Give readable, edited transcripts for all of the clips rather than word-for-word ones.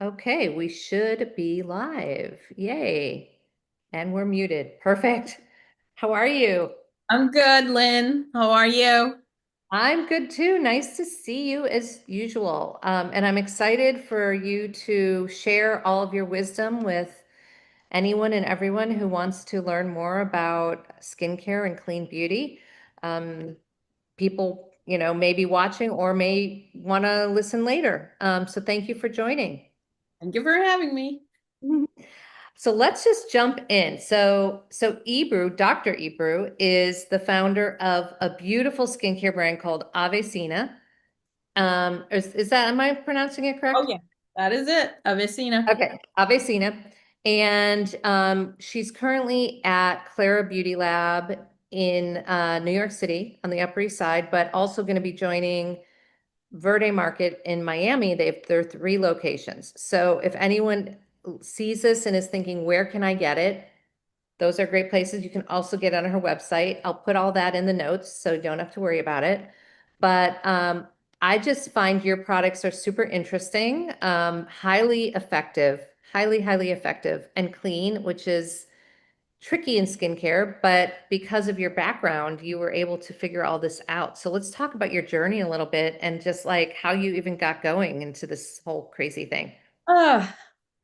Okay, we should be live. Yay. And we're muted. Perfect. How are you? I'm good, Lynn. How are you? I'm good too. Nice to see you as usual. And I'm excited for you to share all of your wisdom with anyone and everyone who wants to learn more about skincare and clean beauty. Um, People, may be watching or may want to listen later. So thank you for joining. Thank you for having me. So let's just jump in. So Ebru, Dr. Ebru is the founder of a beautiful skincare brand called AveSeena. Is that, am I pronouncing it Oh, correct? yeah, that is it. AveSeena's. Okay, AveSeena. And she's currently at Clara Beauty Lab in New York City on the Upper East Side, but also going to be joining Verde Market in Miami. There are three locations. So if anyone sees this and is thinking, where can I get it? Those are great places. You can also get on her website. I'll put all that in the notes, so you don't have to worry about it. But I just find your products are super interesting, highly effective, highly effective and clean, which is tricky in skincare. But because of your background, you were able to figure all this out. So let's talk about your journey a little bit and just like how you even got going into this whole crazy thing. Uh,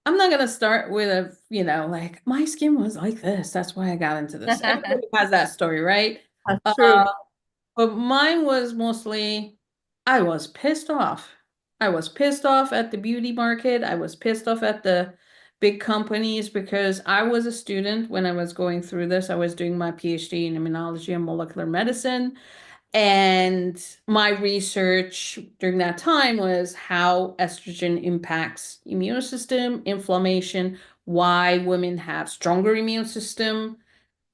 I'm not gonna start with like my skin was like this. That's why I got into this. Everybody has that story, right? That's Uh, true. but mine was mostly I was pissed off. I was pissed off at the beauty market. I was pissed off at the big companies because I was a student when I was going through this. I was doing my PhD in immunology and molecular medicine. And my research during that time was how estrogen impacts immune system, inflammation, why women have stronger immune system,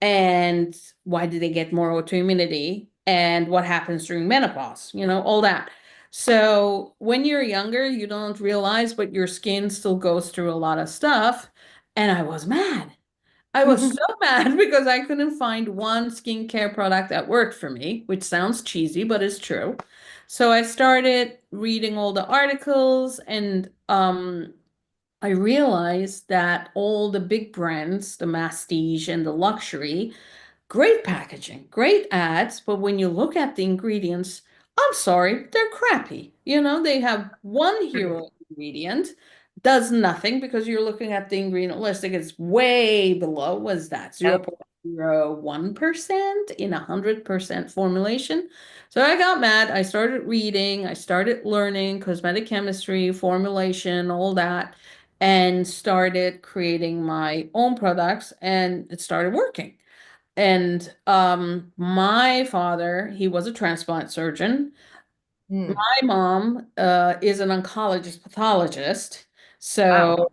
and why do they get more autoimmunity, and what happens during menopause, all that. So when you're younger, you don't realize, but your skin still goes through a lot of stuff. And I was mad. I was so mad because I couldn't find one skincare product that worked for me, which sounds cheesy, but it's true. So I started reading all the articles and I realized that all the big brands, the masstige and the luxury, great packaging, great ads, but when you look at the ingredients, I'm sorry, they're crappy. They have one hero ingredient, does nothing because you're looking at the ingredient list. It gets way below, was that Yep. 0.01% in 100% formulation? So I got mad. I started reading, I started learning cosmetic chemistry, formulation, all that, and started creating my own products, and it started working. And my father, he was a transplant surgeon. Hmm. My mom is an oncologist pathologist. Wow. So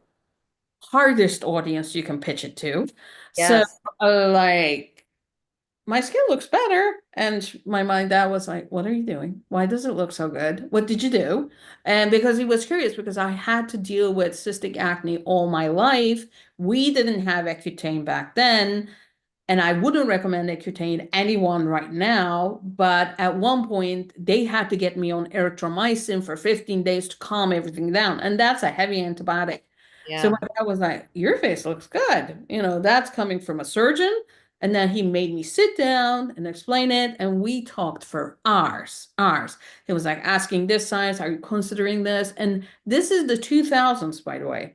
hardest audience you can pitch it to. So Yes. like my skin looks better. And my dad was like, what are you doing? Why does it look so good? What did you do? And because he was curious, because I had to deal with cystic acne all my life. We didn't have Accutane back then. And I wouldn't recommend Accutane to anyone right now, but at one point they had to get me on erythromycin for 15 days to calm everything down. And that's a heavy antibiotic. So my Yeah. dad was like, your face looks good. That's coming from a surgeon. And then he made me sit down and explain it. And we talked for hours, hours. He was like asking this science, are you considering this? And this is the 2000s, by the way.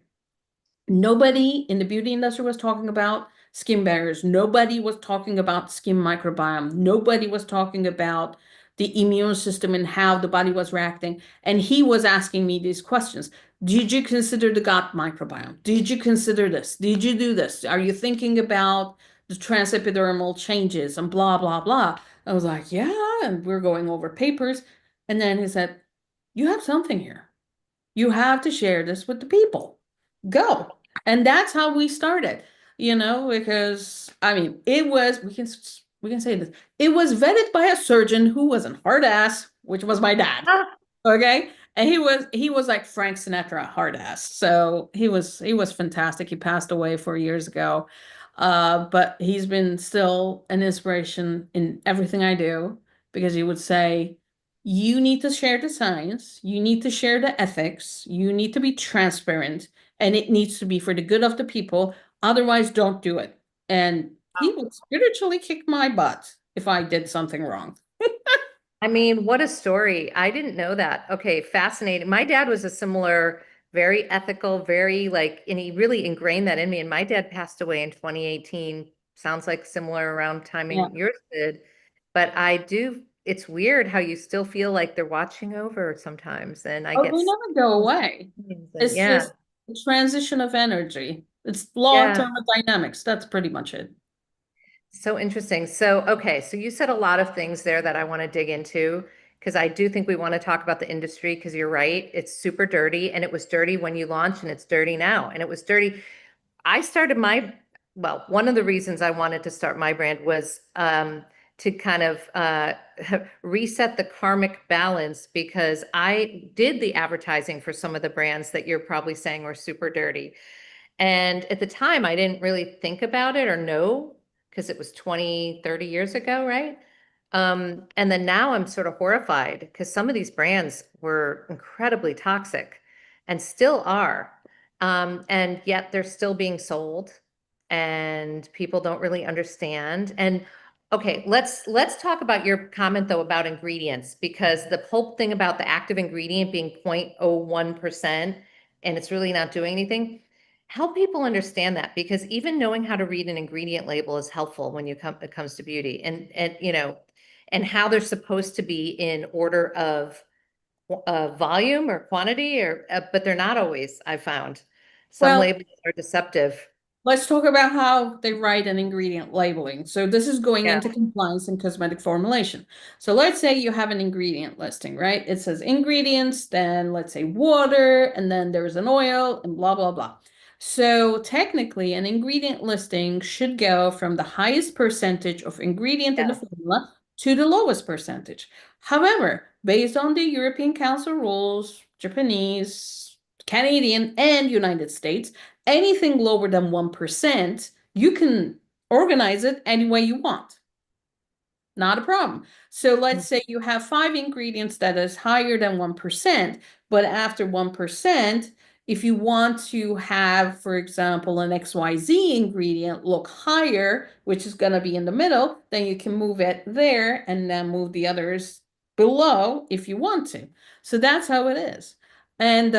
Nobody in the beauty industry was talking about skin barriers. Nobody was talking about skin microbiome. Nobody was talking about the immune system and how the body was reacting. And he was asking me these questions. Did you consider the gut microbiome? Did you consider this? Did you do this? Are you thinking about the transepidermal changes and blah, blah, blah? I was like, yeah. And we're going over papers. And then he said, you have something here. You have to share this with the people. Go. And that's how we started, because I mean, it was we can say this. It was vetted by a surgeon who was a hard ass, which was my dad. Ah, Okay? And he was like Frank Sinatra hard ass. So he was fantastic. He passed away 4 years ago. But he's been still an inspiration in everything I do because he would say You need to share the science, you need to share the ethics, you need to be transparent, and it needs to be for the good of the people. Otherwise, don't do it. And he would spiritually kick my butt if I did something wrong. I mean, what a story. I didn't know that. Okay, fascinating. My dad was a similar, very ethical, very like, and he really ingrained that in me. And my dad passed away in 2018. Sounds like similar around Yeah. timing yours did. But I do, it's weird how you still feel like they're watching over sometimes. And I Oh, get they never go away. and It's yeah, just a transition of energy. It's law of yeah. thermodynamics. That's pretty much it. So interesting. So, okay, so you said a lot of things there that I want to dig into because I do think we want to talk about the industry because you're right. It's super dirty and it was dirty when you launched and it's dirty now. And it was dirty. I started my, well, one of the reasons I wanted to start my brand was to kind of reset the karmic balance because I did the advertising for some of the brands that you're probably saying were super dirty. And at the time, I didn't really think about it or know because it was 20, 30 years ago, right? And then now I'm sort of horrified because some of these brands were incredibly toxic and still are. And yet they're still being sold and people don't really understand. And okay, let's talk about your comment though about ingredients because the whole thing about the active ingredient being 0.01% and it's really not doing anything. Help people understand that because even knowing how to read an ingredient label is helpful when it comes to beauty and and how they're supposed to be in order of volume or quantity or but they're not always, I found. Some Well, labels are deceptive. let's talk about how they write an ingredient labeling. So this is going Yeah. into compliance and cosmetic formulation. So let's say you have an ingredient listing, right? It says ingredients, then let's say water, and then there's an oil and blah, blah, blah. So technically an ingredient listing should go from the highest percentage of ingredient in the Yeah. formula to the lowest percentage. However, based on the European Council rules, Japanese, Canadian, and United States, anything lower than 1%, you can organize it any way you want. Not a problem. So let's say you have five ingredients that is higher than 1%, but after 1%, if you want to have, for example, an XYZ ingredient look higher, which is going to be in the middle, then you can move it there and then move the others below if you want to. So that's how it is. And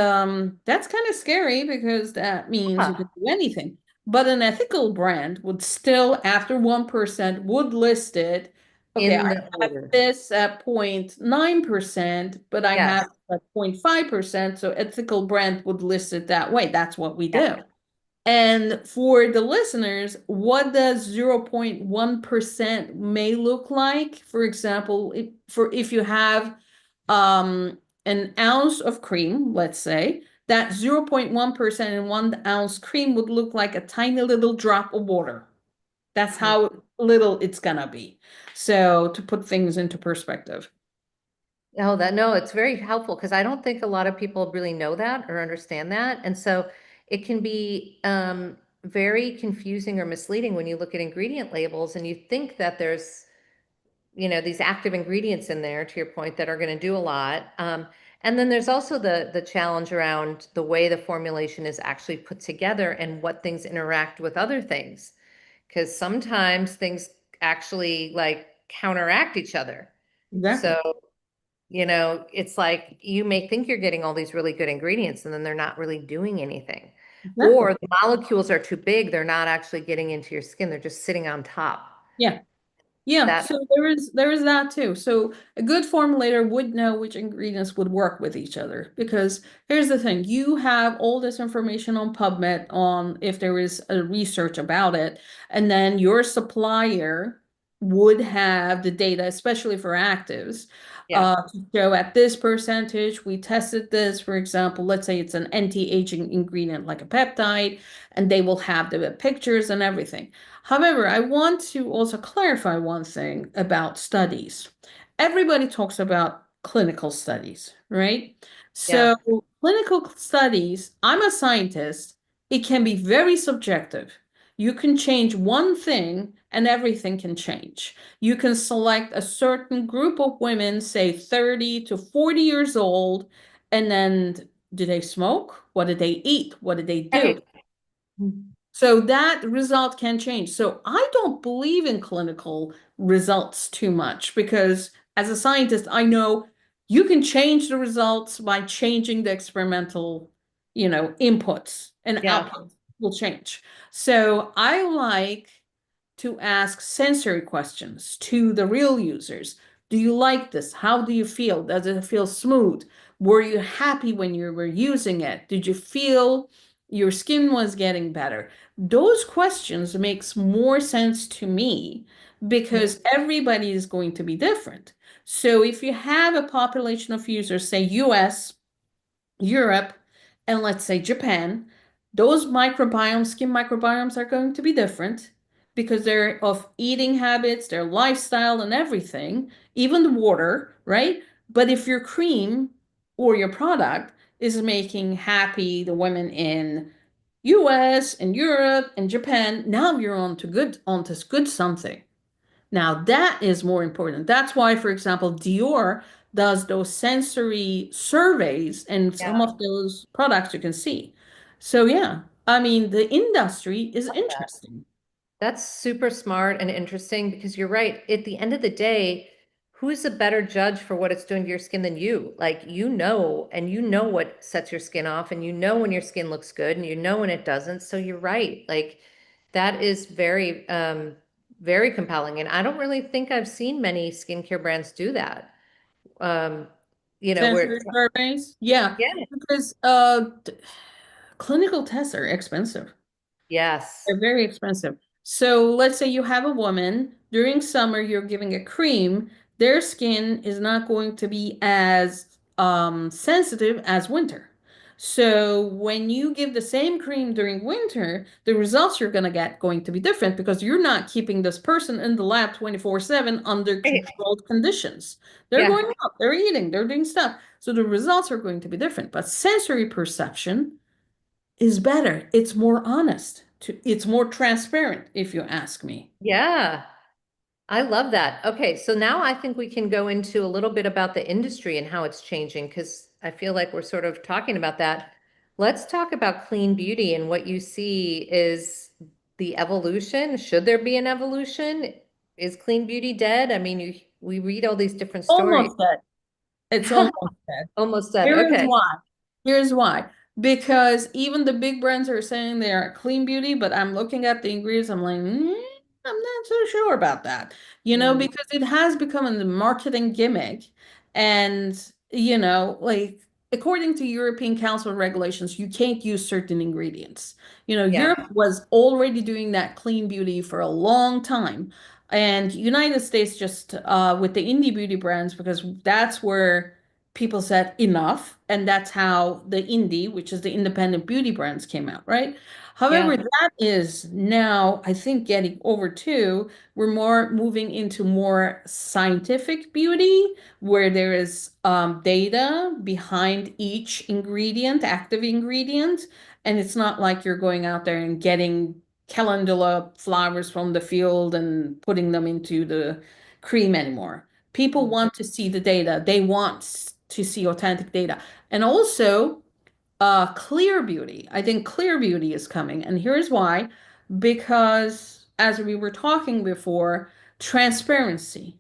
that's kind of scary because that means you Yeah. can do anything. But an ethical brand would still, after 1%, would list it. Okay, In I the have order. this at 0.9%, but I Yes. have at 0.5%, so ethical brand would list it that way. That's what we Yeah. do. And for the listeners, what does 0.1% may look like? For example, if you have an ounce of cream, let's say, that 0.1% in 1 ounce cream would look like a tiny little drop of water. That's Mm. how little it's gonna be. So to put things into perspective. No, it's very helpful because I don't think a lot of people really know that or understand that. And so it can be very confusing or misleading when you look at ingredient labels and you think that there's, these active ingredients in there, to your point, that are going to do a lot. And then there's also the challenge around the way the formulation is actually put together and what things interact with other things. Because sometimes things actually like counteract each other. Exactly. So it's like you may think you're getting all these really good ingredients and then they're not really doing anything. Exactly. Or the molecules are too big, they're not actually getting into your skin, they're just sitting on top. Yeah. Yeah, That, so there is that too. So a good formulator would know which ingredients would work with each other because here's the thing, you have all this information on PubMed on if there is a research about it, and then your supplier would have the data, especially for actives, yeah, to show at this percentage, we tested this, for example, let's say it's an anti-aging ingredient like a peptide, and they will have the pictures and everything. However, I want to also clarify one thing about studies. Everybody talks about clinical studies, right? yeah, So, clinical studies, I'm a scientist, it can be very subjective You can change one thing and everything can change. You can select a certain group of women, say 30 to 40 years old, and then do they smoke? What did they eat? What did they do? Right. So that result can change. So I don't believe in clinical results too much because as a scientist, I know you can change the results by changing the experimental, inputs and Yeah, outputs will change. So I like to ask sensory questions to the real users. Do you like this? How do you feel? Does it feel smooth? Were you happy when you were using it? Did you feel your skin was getting better? Those questions makes more sense to me because everybody is going to be different. So if you have a population of users, say US, Europe, and let's say Japan, those microbiomes, skin microbiomes are going to be different because they're of eating habits, their lifestyle and everything, even the water, right? But if your cream or your product is making happy the women in US and Europe and Japan, now you're onto good something. Now that is more important. That's why, for example, Dior does those sensory surveys and yeah. some of those products you can see. So yeah, I mean, the industry is Love that. interesting. That's super smart and interesting because you're right. At the end of the day, who's a better judge for what it's doing to your skin than you? Like, and you know what sets your skin off, and you know when your skin looks good, and you know when it doesn't. So you're right. Like, that is very compelling. And I don't really think I've seen many skincare brands do that. Um, where, Sensory surveys, yeah, yeah, because clinical tests are expensive. yes, They're very expensive. So let's say you have a woman during summer, you're giving a cream, their skin is not going to be as sensitive as winter. So when you give the same cream during winter, the results you're going to get going to be different because you're not keeping this person in the lab 24/7 under controlled conditions. They're yeah, going out, they're eating, they're doing stuff. So the results are going to be different. But sensory perception is better. It's more honest. It's more transparent, if you ask me. yeah. I love that. Okay, so now I think we can go into a little bit about the industry and how it's changing because I feel like we're sort of talking about that. Let's talk about clean beauty and what you see is the evolution. Should there be an evolution? Is clean beauty dead? I mean, we read all these different stories. Almost dead. It's almost dead. Almost dead. Here is Okay. why. Here's why. Because even the big brands are saying they are clean beauty, but I'm looking at the ingredients, I'm like, I'm not so sure about that. Mm, Because it has become a marketing gimmick. And, like according to European Council regulations, you can't use certain ingredients. yeah, Europe was already doing that clean beauty for a long time. And United States just with the indie beauty brands, because that's where people said enough, and that's how the indie, which is the independent beauty brands, came out, right? However, yeah, that is now, I think, getting over to we're more moving into more scientific beauty, where there is data behind each ingredient, active ingredient, and it's not like you're going out there and getting calendula flowers from the field and putting them into the cream anymore. People mm, want to see the data. They want to see authentic data. And also, clear beauty. I think clear beauty is coming. And here's why. Because as we were talking before, transparency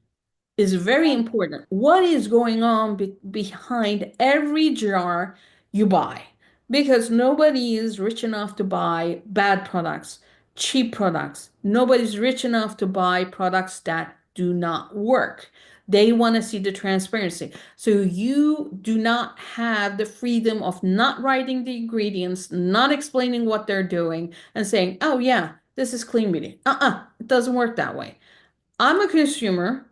is very important. What is going on behind every jar you buy? Because nobody is rich enough to buy bad products, cheap products. Nobody's rich enough to buy products that do not work. They want to see the transparency. So you do not have the freedom of not writing the ingredients, not explaining what they're doing, and saying, oh, yeah, this is clean beauty. It doesn't work that way. I'm a consumer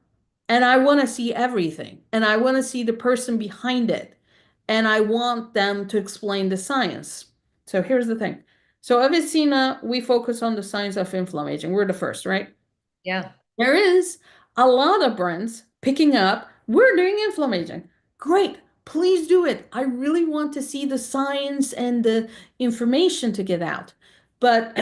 and I want to see everything and I want to see the person behind it and I want them to explain the science. So here's the thing. So Avicenna, we focus on the science of inflammation. We're the first, right? yeah, There is a lot of brands picking up, we're doing inflammation. Great, please do it. I really want to see the science and the information to get out. But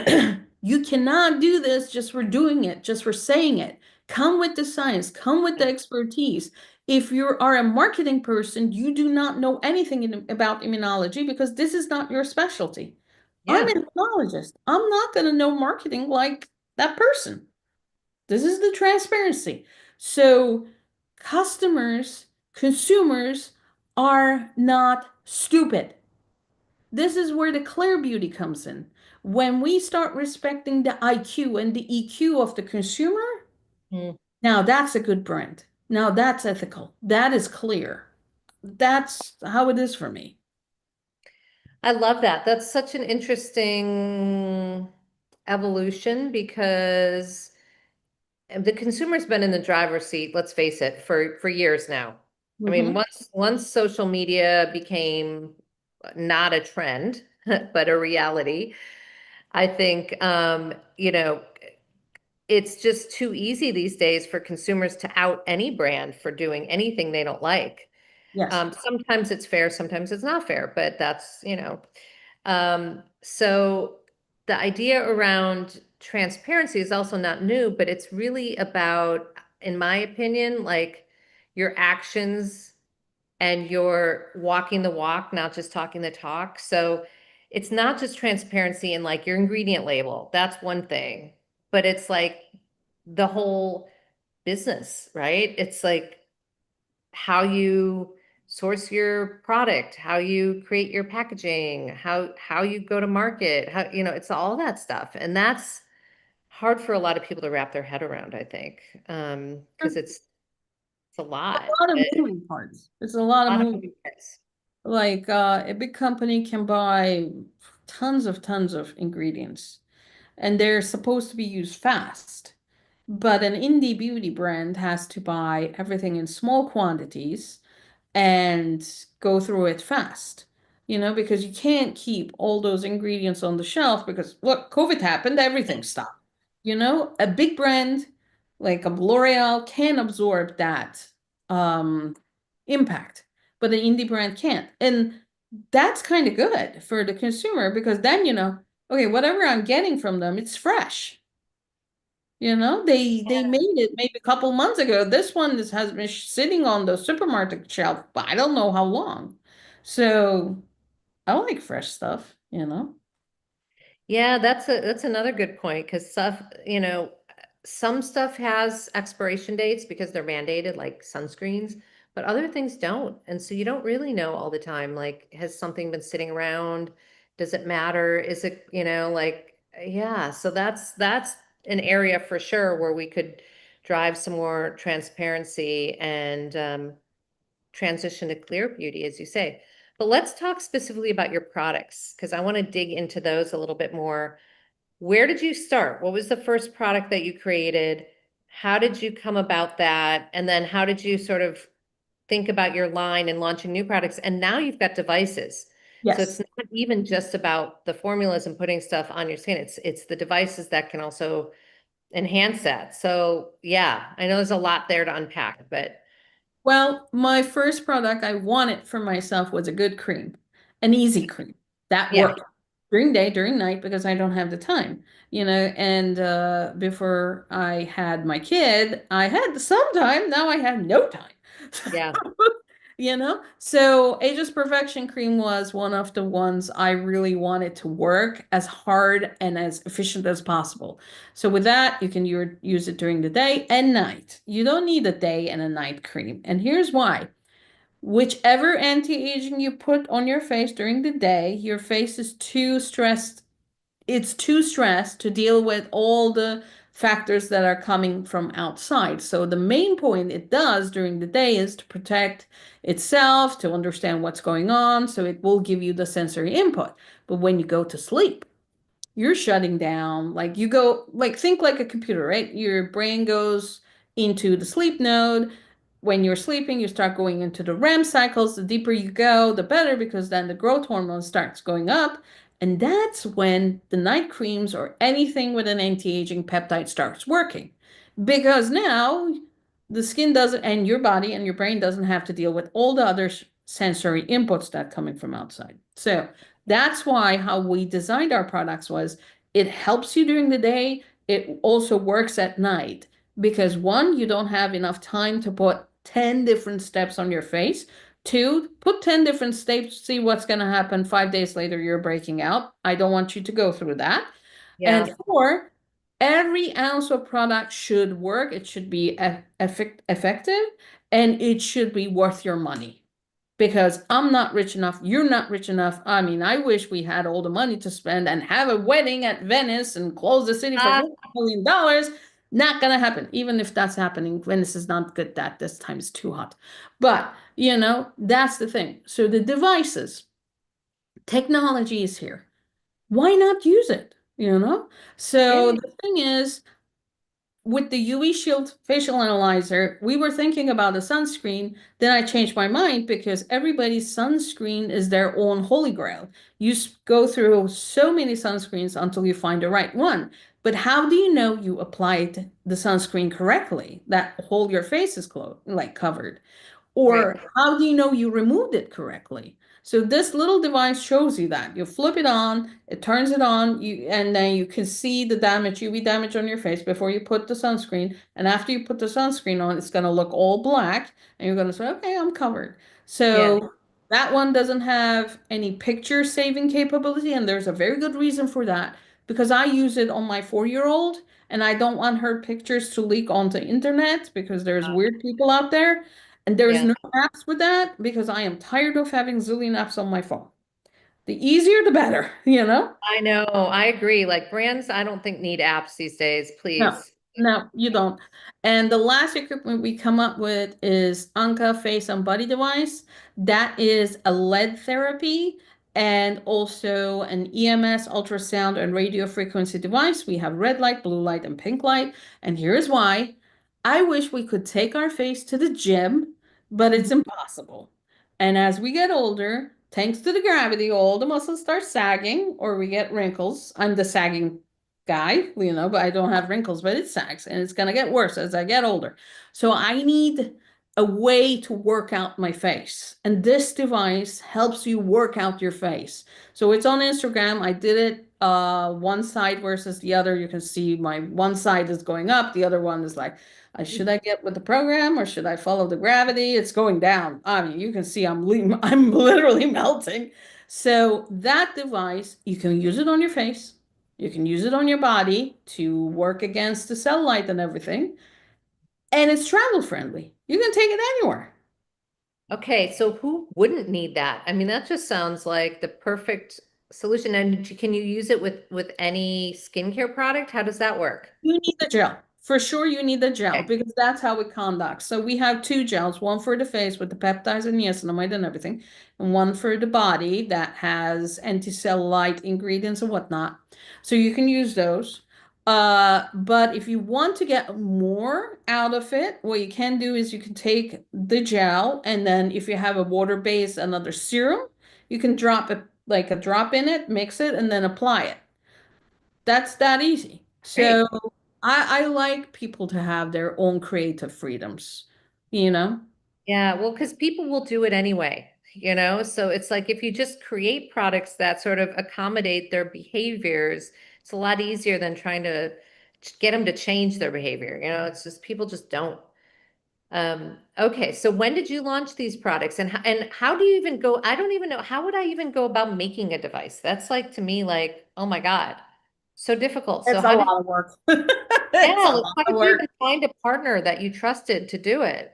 You cannot do this just for doing it, just for saying it. Come with the science, come with the expertise. If you are a marketing person, you do not know anything about immunology because this is not your specialty. I'm Yeah. an immunologist. I'm not going to know marketing like that person. This is the transparency. So customers, consumers are not stupid. This is where the clear beauty comes in. When we start respecting the IQ and the EQ of the consumer, Mm. now that's a good brand. Now that's ethical. That is clear. That's how it is for me. I love that. That's such an interesting evolution because the consumer's been in the driver's seat, let's face it, for years now. I mean, Mhm. once social media became not a trend, but a reality, I think it's just too easy these days for consumers to out any brand for doing anything they don't like. Yes. Sometimes it's fair, sometimes it's not fair, but so the idea around transparency is also not new, but it's really about, in my opinion, like your actions and you're walking the walk, not just talking the talk. So it's not just transparency in like your ingredient label. That's one thing, but it's like the whole business, right? It's like how you source your product, how you create your packaging, how you go to market, how it's all that stuff. And that's hard for a lot of people to wrap their head around, I think. Because it's a lot. A lot of A moving parts. It's a lot of lot of moving. moving parts. Like a big company can buy tons of ingredients, and they're supposed to be used fast. But an indie beauty brand has to buy everything in small quantities and go through it fast. Because you can't keep all those ingredients on the shelf because look, COVID happened, everything stopped. A big brand like a L'Oreal can absorb that um, impact, but an indie brand can't. And that's kind of good for the consumer because then, okay, whatever I'm getting from them, it's fresh. They made it maybe a couple months ago. This one has been sitting on the supermarket shelf, but I don't know how long. So I like fresh stuff. Yeah, that's another good point because some stuff has expiration dates because they're mandated, like sunscreens, but other things don't. And so you don't really know all the time, like, has something been sitting around? Does it matter? Is it, yeah, so that's an area for sure where we could drive some more transparency and transition to clear beauty, as you say. But let's talk specifically about your products because I want to dig into those a little bit more. Where did you start? What was the first product that you created? How did you come about that? And then how did you sort of think about your line and launching new products? And now you've got devices. So it's Yes. not even just about the formulas and putting stuff on your skin. It's the devices that can also enhance that. So yeah, I know there's a lot there to unpack, but Well, my first product I wanted for myself was a good cream, an easy cream that yeah, worked during day, during night because I don't have the time. And before I had my kid, I had some time. Now I have no time. yeah. So Ageless Perfection Cream was one of the ones I really wanted to work as hard and as efficient as possible. So with that, you can use it during the day and night. You don't need a day and a night cream. And here's why. Whichever anti-aging you put on your face during the day, your face is too stressed, it's too stressed to deal with all the factors that are coming from outside. So the main point it does during the day is to protect itself, to understand what's going on, so it will give you the sensory input. But when you go to sleep, you're shutting down. Like you go, like think like a computer, right? Your brain goes into the sleep node. When you're sleeping, you start going into the REM cycles. The deeper you go, the better, because then the growth hormone starts going up. And that's when the night creams or anything with an anti-aging peptide starts working. Because now the skin doesn't, and your body and your brain doesn't have to deal with all the other sensory inputs that are coming from outside. So that's why how we designed our products was It helps you during the day. It also works at night because one, you don't have enough time to put 10 different steps on your face. Two, put 10 different steps, see what's going to happen. 5 days later, you're breaking out. I don't want you to go through that. Yeah. And four, every ounce of product should work. It should be effective and it should be worth your money because I'm not rich enough. You're not rich enough. I mean, I wish we had all the money to spend and have a wedding at Venice and close the city for Ah, $50 million. Not gonna happen. Even if that's happening, Venice is not good that this time it's too hot. But, that's the thing. So the devices, technology is here. Why not use it? So yeah. the thing is, with the UV Shield facial analyzer, we were thinking about a sunscreen. Then I changed my mind because everybody's sunscreen is their own holy grail. You go through so many sunscreens until you find the right one. But how do you know you applied the sunscreen correctly? That whole your face is covered. Right. Or how do you know you removed it correctly? So this little device shows you that. You flip it on, it turns it on, and then you can see the damage, UV damage on your face before you put the sunscreen. And after you put the sunscreen on, it's going to look all black, and you're going to say, okay, I'm covered. Yeah. So that one doesn't have any picture saving capability, and there's a very good reason for that because I use it on my 4-year-old, and I don't want her pictures to leak onto internet because there's weird people out there. And there's Yeah. no apps with that because I am tired of having zillion apps on my phone. The easier, the better, you know? I know. I agree. Like brands, I don't think need apps these days, No, please. no, you don't. And the last equipment we come up with is Anka face and body device. That is a lead therapy and also an EMS ultrasound and radio frequency device. We have red light, blue light, and pink light. And here's why. I wish we could take our face to the gym, but it's impossible. And as we get older, thanks to the gravity, all the muscles start sagging or we get wrinkles. I'm the sagging guy, but I don't have wrinkles, but it sags and it's gonna get worse as I get older. So I need a way to work out my face. And this device helps you work out your face. So it's on Instagram. I did it one side versus the other. You can see my one side is going up, the other one is like, should I get with the program or should I follow the gravity? It's going down. I mean, you can see I'm literally melting. So that device, you can use it on your face. You can use it on your body to work against the cellulite and everything. And it's travel friendly. You can take it anywhere. Okay, so who wouldn't need that? I mean, that just sounds like the perfect solution. And can you use it with any skincare product? How does that work? You need the gel. For sure, you need the gel Okay. because that's how it conducts. So we have two gels, one for the face with the peptides and niacinamide and everything, and one for the body that has anti-cellulite ingredients and whatnot. So you can use those. But if you want to get more out of it, what you can do is you can take the gel and then if you have a water-based another serum, you can drop it like a drop in it, mix it, and then apply it. That's that easy. So Great. I like people to have their own creative freedoms, you know? Yeah, well, because people will do it anyway, So it's like if you just create products that sort of accommodate their behaviors, it's a lot easier than trying to get them to change their behavior. It's just people just don't. Okay, so when did you launch these products and how do you even go? I don't even know. How would I even go about making a device? That's like to me, like, oh my God, so difficult. So It's a how did, lot of work. yeah, It's a like, lot how of did you work. even find a partner that you trusted to do it?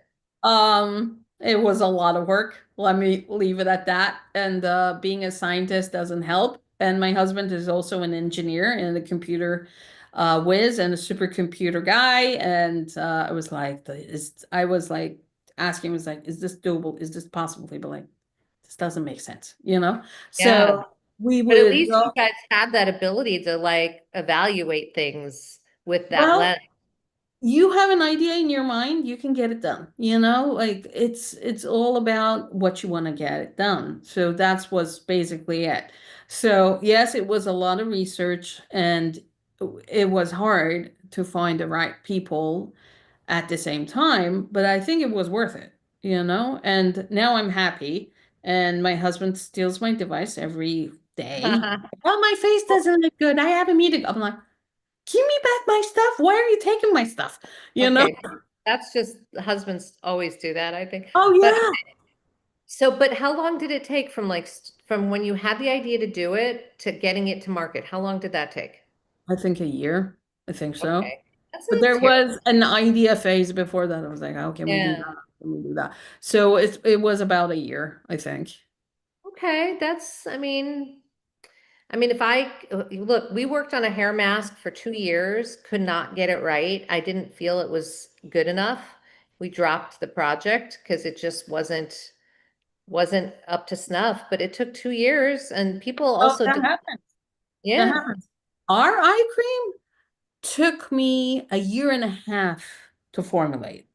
It was a lot of work. Let me leave it at that. And being a scientist doesn't help. And my husband is also an engineer and a computer whiz and a supercomputer guy. And I was like asking, was like, is this doable? Is this possible? He'd be like, this doesn't make sense. Yeah. So we But at would least you go, guys had that ability to like evaluate things with that well, lens. you have an idea in your mind, you can get it done. Like it's all about what you want to get it done. So that's was basically it. So yes, it was a lot of research and it was hard to find the right people at the same time, but I think it was worth it. And now I'm happy and my husband steals my device every day. Oh, my face doesn't look good. I have a meeting. I'm like, give me back my stuff. Why are you taking my stuff? You know? Okay, that's just husbands always do that, I think. Oh, But yeah. so, but how long did it take from like from when you had the idea to do it to getting it to market? How long did that take? I think a year. I think so. Okay, that's But not there terrible. was an idea phase before that. I was like, how can we do Yeah. that? How can we do that? So it was about a year, I think. Okay, that's, I mean, if I look, we worked on a hair mask for 2 years, could not get it right. I didn't feel it was good enough. We dropped the project because it just wasn't up to snuff, but it took 2 years and people Oh, also that did, happens. That yeah, happens. Our eye cream took me a year and a half to formulate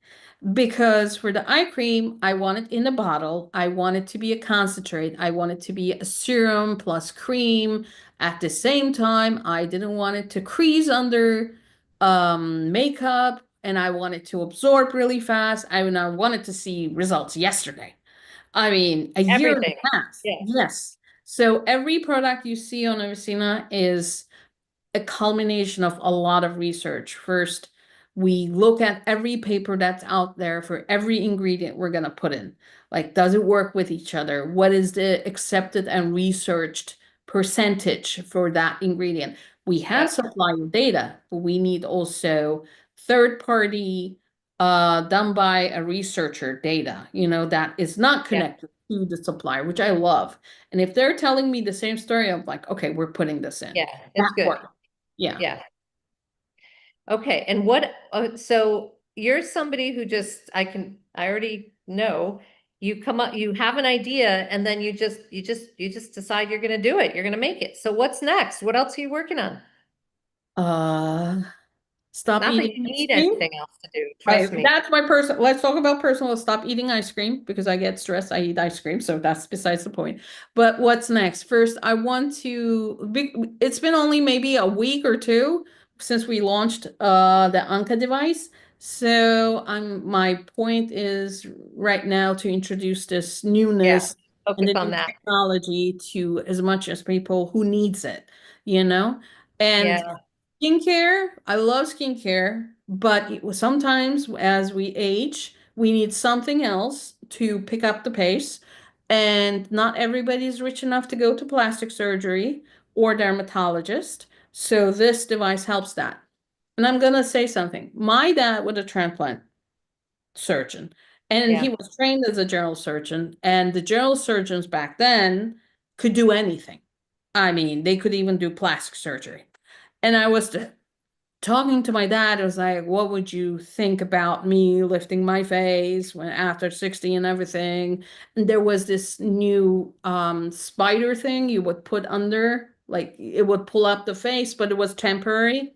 because for the eye cream, I want it in a bottle. I want it to be a concentrate. I want it to be a serum plus cream. At the same time, I didn't want it to crease under makeup and I wanted to absorb really fast. I mean, I wanted to see results yesterday. I mean, a year and everything. a half. Yeah, Yes. So every product you see on Avicena is a culmination of a lot of research. First, we look at every paper that's out there for every ingredient we're going to put in. Like, does it work with each other? What is the accepted and researched percentage for that ingredient? We have yeah, supplier data, but we need also third party done by a researcher data, that is not yeah, connected to the supplier, which I love. And if they're telling me the same story, I'm like, okay, we're putting this in. yeah, it's That good. works. Yeah. Yeah. Okay, and what, so you're somebody who just, I already know, you come up, you have an idea and then you just decide you're gonna do it, you're gonna make it. So what's next? What else are you working on? Uh, Stop Not that eating you ice need cream. anything else to do, trust me. That's my personal. Let's talk about personal. Stop eating ice cream because I get stressed. I eat ice cream, so that's besides the point. But what's next? First, I want to. It's been only maybe a week or two since we launched the Anka device. So my point is right now to introduce this Yeah, newness and focus the on new that. technology to as much as people who needs it, you know? And Yeah, skincare, I love skincare, but sometimes as we age, we need something else to pick up the pace. And not everybody's rich enough to go to plastic surgery or dermatologist. So this device helps that. And I'm gonna say something. My dad was a transplant surgeon, and he yeah, was trained as a general surgeon, and the general surgeons back then could do anything. I mean, they could even do plastic surgery. And I was talking to my dad, it was like, what would you think about me lifting my face when after 60 and everything? And there was this new spider thing you would put under, like it would pull up the face, but it was temporary.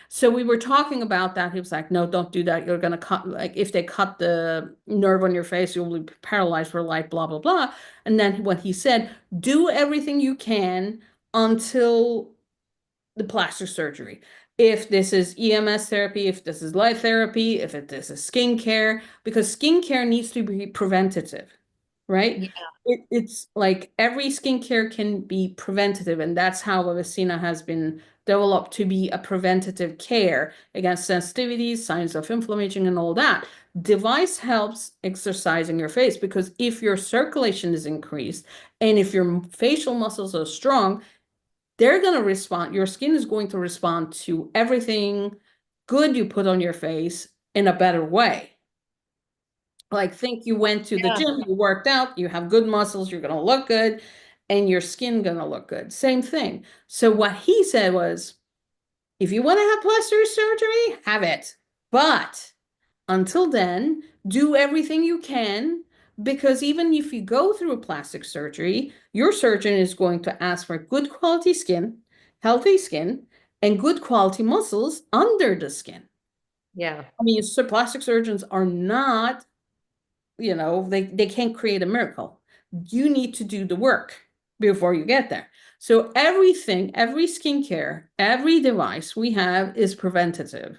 So we were talking about that. He was like, no, don't do that. You're gonna cut, like if they cut the nerve on your face, you'll be paralyzed for life, blah, blah, blah. And then what he said, do everything you can until the plastic surgery. If this is EMS therapy, if this is light therapy, if this is skincare, because skincare needs to be preventative, right? yeah, It's like every skincare can be preventative, and that's how Avicena has been developed to be a preventative care against sensitivities, signs of inflammation, and all that. Device helps exercising your face because if your circulation is increased and if your facial muscles are strong, they're going to respond. Your skin is going to respond to everything good you put on your face in a better way. Like, think you went to the yeah, gym, you worked out, you have good muscles, you're going to look good, and your skin going to look good. Same thing. So, what he said was if you want to have plastic surgery, have it. But until then, do everything you can because even if you go through a plastic surgery, your surgeon is going to ask for good quality skin, healthy skin, and good quality muscles under the skin. yeah. I mean, so plastic surgeons are not, they can't create a miracle. You need to do the work before you get there. So everything, every skincare, every device we have is preventative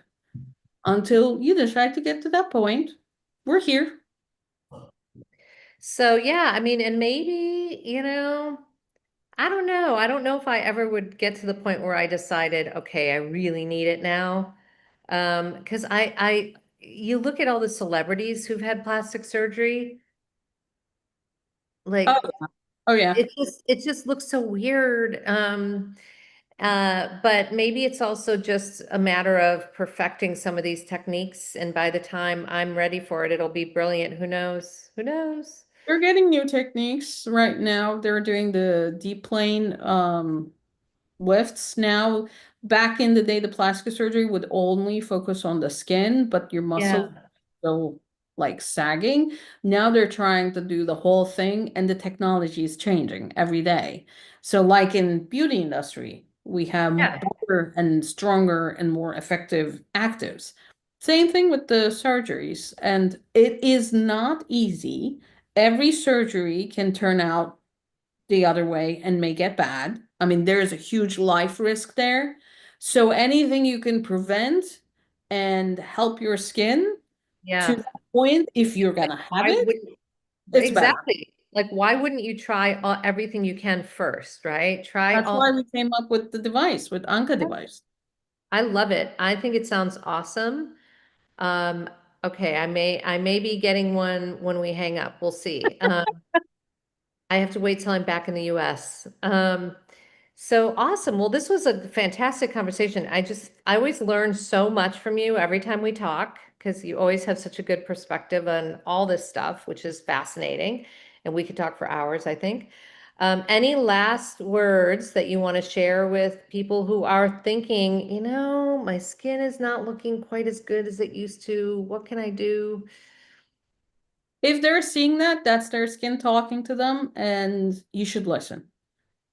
until you decide to get to that point. We're here. So yeah, and maybe, I don't know. I don't know if I ever would get to the point where I decided, okay, I really need it now. Because you look at all the celebrities who've had plastic surgery, Oh, like oh yeah. it just looks so weird. But maybe it's also just a matter of perfecting some of these techniques, and by the time I'm ready for it, it'll be brilliant. Who knows? Who knows? They're getting new techniques right now. They're doing the deep plane lifts now. Back in the day, the plastic surgery would only focus on the skin, but your muscles Yeah. still like sagging. Now they're trying to do the whole thing, and the technology is changing every day. So, like in beauty industry, we have Yeah. better and stronger and more effective actives. Same thing with the surgeries, and it is not easy. Every surgery can turn out the other way and may get bad. I mean, there's a huge life risk there. So anything you can prevent and help your skin to Yeah. that point, if you're Like, gonna have why it, wouldn't it's better. exactly? Like, why wouldn't you try everything you can first, right? Try That's why all. we came up with the device, with Anka device. I love it. I think it sounds awesome. Okay, I may be getting one when we hang up. We'll see. I have to wait till I'm back in the US. So awesome. Well, this was a fantastic conversation. I always learn so much from you every time we talk because you always have such a good perspective on all this stuff, which is fascinating. And we could talk for hours, I think. Any last words that you want to share with people who are thinking, my skin is not looking quite as good as it used to. What can I do? If they're seeing that, that's their skin talking to them, and you should listen.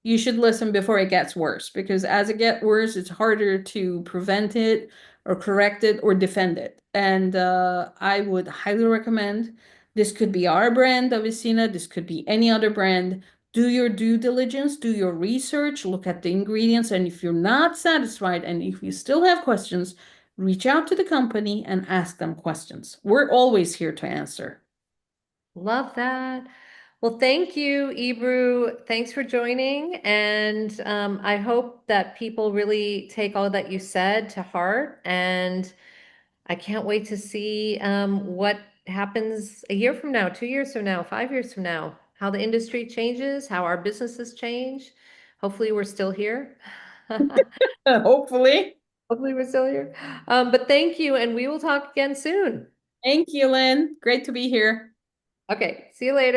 You should listen before it gets worse, because as it gets worse, it's harder to prevent it or correct it or defend it. And I would highly recommend, this could be our brand of Avicena, this could be any other brand. Do your due diligence, do your research, look at the ingredients, and if you're not satisfied and if you still have questions, reach out to the company and ask them questions. We're always here to answer. Love that. Well, thank you, Ebru. Thanks for joining. And I hope that people really take all that you said to heart. And I can't wait to see what happens a year from now, 2 years from now, 5 years from now, how the industry changes, how our businesses change. Hopefully, we're still here. Hopefully. Hopefully, we're still here. But thank you, and we will talk again soon. Thank you, Lynn. Great to be here. Okay, see you later.